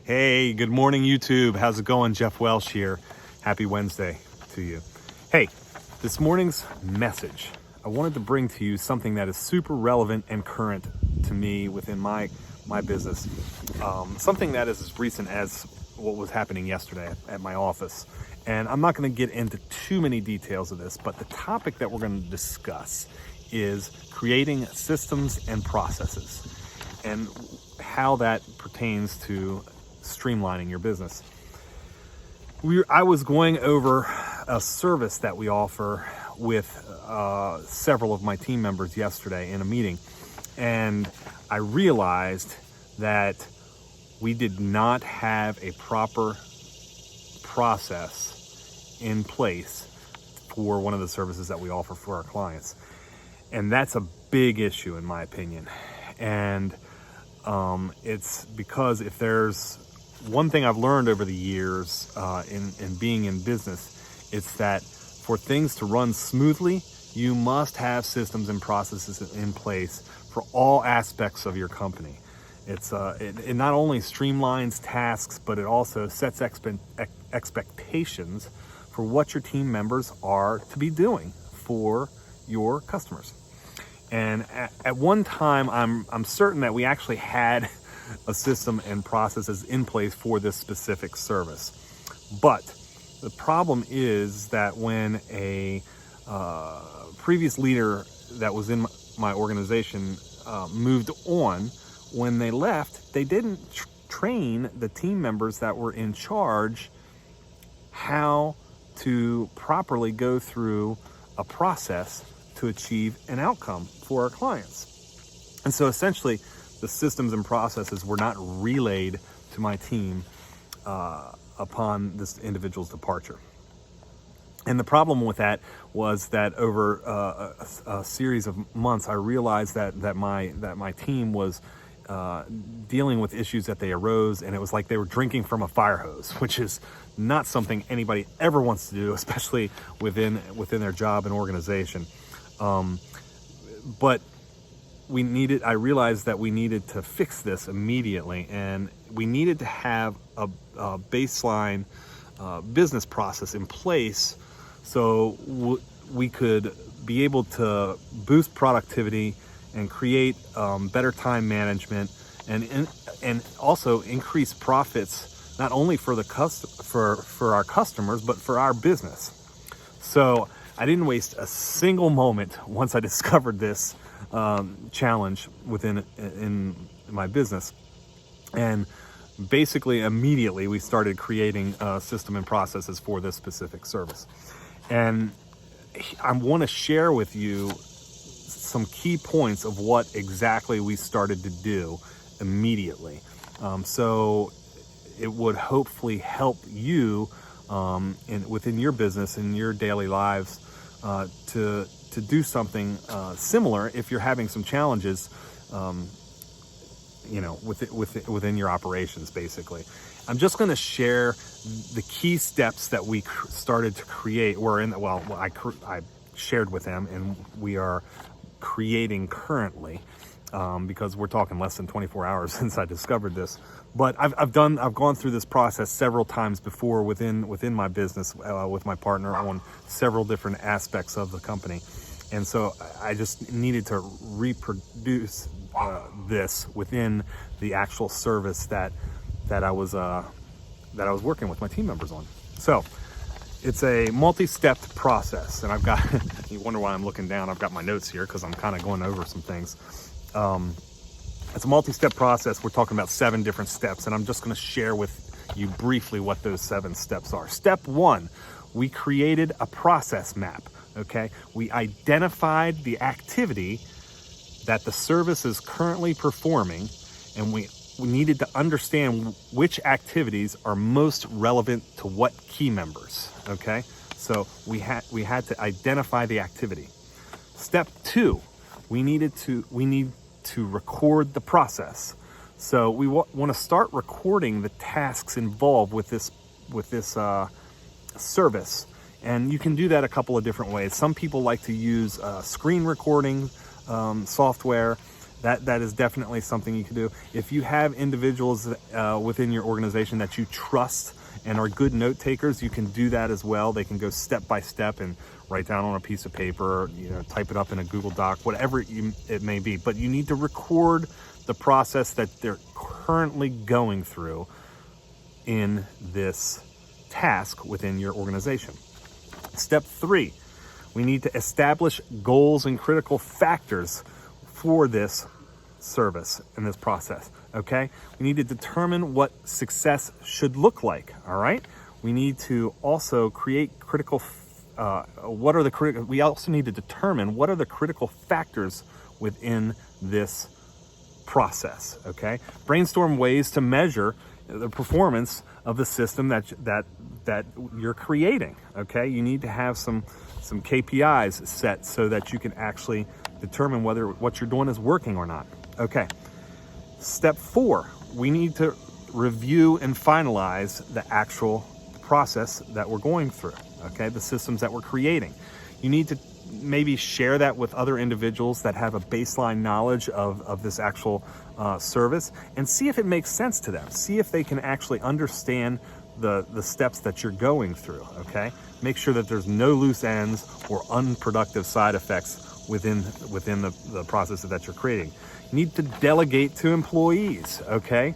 Hey, good morning, YouTube. How's it going? Jeff Welsh here. Happy Wednesday to you. Hey, this morning's message, I wanted to bring to you something that is super relevant and current to me within my business. Something that is as recent as what was happening yesterday at my office. And I'm not going to get into too many details of this, but the topic that we're going to discuss is creating systems and processes and how that pertains to streamlining your business. I was going over a service that we offer with several of my team members yesterday in a meeting, and I realized that we did not have a proper process in place for one of the services that we offer for our clients. And that's a big issue in my opinion. And it's because if there's one thing I've learned over the years in being in business, it's that for things to run smoothly, you must have systems and processes in place for all aspects of your company. It not only streamlines tasks, but it also sets expectations for what your team members are to be doing for your customers. And at one time, I'm certain that we actually had a system and processes in place for this specific service. But the problem is that when a previous leader that was in my organization moved on, when they left, they didn't train the team members that were in charge how to properly go through a process to achieve an outcome for our clients. And so essentially, the systems and processes were not relayed to my team upon this individual's departure. And the problem with that was that over a series of months, I realized that my team was dealing with issues that they arose, and it was like they were drinking from a fire hose, which is not something anybody ever wants to do, especially within their job and organization. But I realized that we needed to fix this immediately, and we needed to have a baseline business process in place so we could be able to boost productivity and create better time management and also increase profits, not only for for our customers, but for our business. So I didn't waste a single moment once I discovered this challenge in my business, and basically immediately we started creating a system and processes for this specific service. And I want to share with you some key points of what exactly we started to do immediately, so it would hopefully help you within your business, in your daily lives, to do something similar if you're having some challenges, within your operations. Basically, I'm just going to share the key steps that we started to create. I shared with them, and we are creating currently, because we're talking less than 24 hours since I discovered this. But I've gone through this process several times before within my business with my partner on several different aspects of the company, and so I just needed to reproduce this within the actual service that I was working with my team members on. So it's a multi-stepped process, and I've got you wonder why I'm looking down. I've got my notes here because I'm kind of going over some things. It's a multi-step process. We're talking about 7 different steps, and I'm just going to share with you briefly what those 7 steps are. Step 1, we created a process map, okay? We identified the activity that the service is currently performing, and we needed to understand which activities are most relevant to what key members, okay? So we had to identify the activity. Step 2, we need to record the process. So we want to start recording the tasks involved with this service, and you can do that a couple of different ways. Some people like to use screen recording software That is definitely something you can do. If you have individuals within your organization that you trust and are good note takers, you can do that as well. They can go step by step and write down on a piece of paper, type it up in a Google Doc, whatever it may be. But you need to record the process that they're currently going through in this task within your organization. Step 3, we need to establish goals and critical factors for this service and this process. Okay, we need to determine what success should look like. All right, we need to also create critical we also need to determine what are the critical factors within this process. Okay, brainstorm ways to measure the performance of the system that you're creating. Okay, you need to have some KPIs set so that you can actually determine whether what you're doing is working or not. Okay, step 4, we need to review and finalize the actual process that we're going through. Okay, the systems that we're creating. You need to maybe share that with other individuals that have a baseline knowledge of this actual service, and see if it makes sense to them. See if they can actually understand the steps that you're going through. Okay, make sure that there's no loose ends or unproductive side effects within the processes that you're creating. You need to delegate to employees. Okay,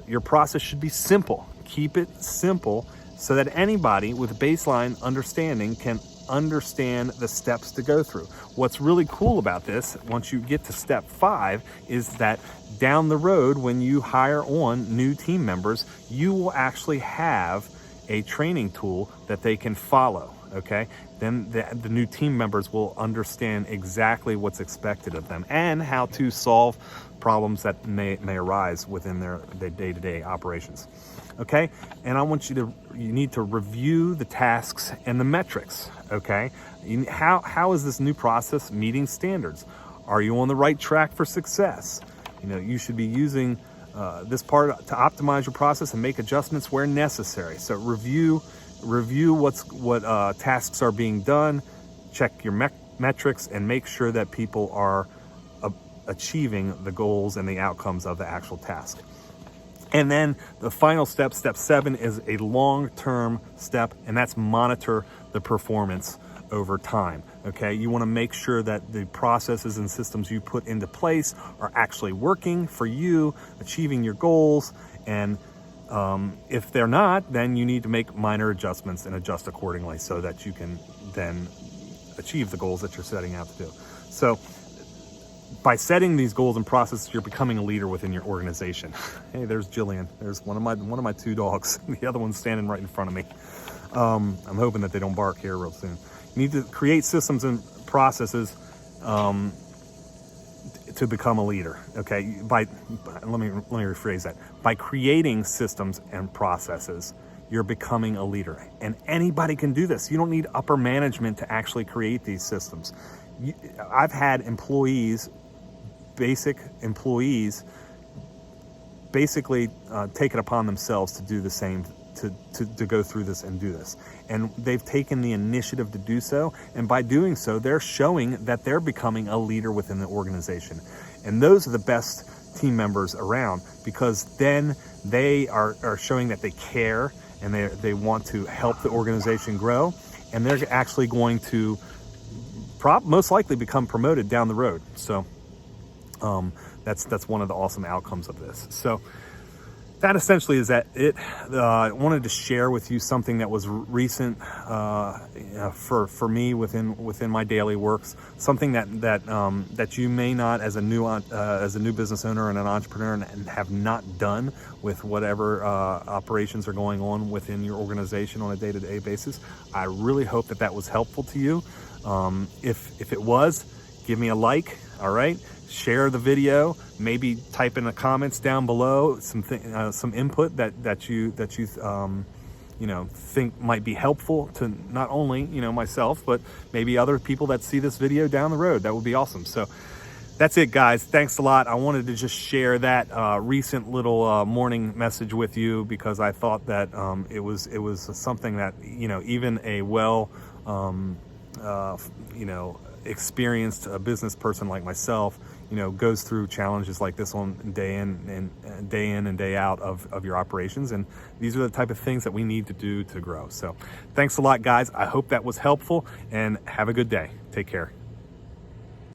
your process should be simple. Keep it simple so that anybody with baseline understanding can understand the steps to go through. What's really cool about this, once you get to step 5, is that down the road, when you hire on new team members, you will actually have a training tool that they can follow. Okay, then the new team members will understand exactly what's expected of them and how to solve problems that may arise within their day-to-day operations. Okay, and you need to review the tasks and the metrics. Okay, how is this new process meeting standards? Are you on the right track for success? You should be using this part to optimize your process and make adjustments where necessary. So review what tasks are being done, check your metrics, and make sure that people are achieving the goals and the outcomes of the actual task. And then the final step, step 7, is a long-term step, and that's monitor the performance over time. Okay, you want to make sure that the processes and systems you put into place are actually working for you, achieving your goals, and if they're not, then you need to make minor adjustments and adjust accordingly so that you can then achieve the goals that you're setting out to do. So by setting these goals and processes, you're becoming a leader within your organization. Hey, there's Jillian. There's one of my 2 dogs. The other one's standing right in front of me. I'm hoping that they don't bark here real soon. You need to create systems and processes to become a leader. Okay, let me rephrase that. By creating systems and processes, you're becoming a leader, and anybody can do this. You don't need upper management to actually create these systems. I've had basic employees, basically take it upon themselves to do the same, to go through this and do this. And they've taken the initiative to do so. And by doing so, they're showing that they're becoming a leader within the organization. And those are the best team members around, because then they are showing that they care and they want to help the organization grow. And they're actually going to most likely become promoted down the road. So that's one of the awesome outcomes of this. So that essentially is it. I wanted to share with you something that was recent for me within my daily works. Something that you may not, as a new business owner and an entrepreneur, and have not done with whatever operations are going on within your organization on a day-to-day basis. I really hope that was helpful to you. If it was, give me a like. All right. Share the video, maybe type in the comments down below some input that you think might be helpful to not only myself, but maybe other people that see this video down the road. That would be awesome. So that's it, guys. Thanks a lot. I wanted to just share that recent little morning message with you, because I thought that it was something that even a experienced business person like myself goes through challenges like this one day in and day out of your operations. And these are the type of things that we need to do to grow. So thanks a lot, guys. I hope that was helpful, and have a good day. Take care.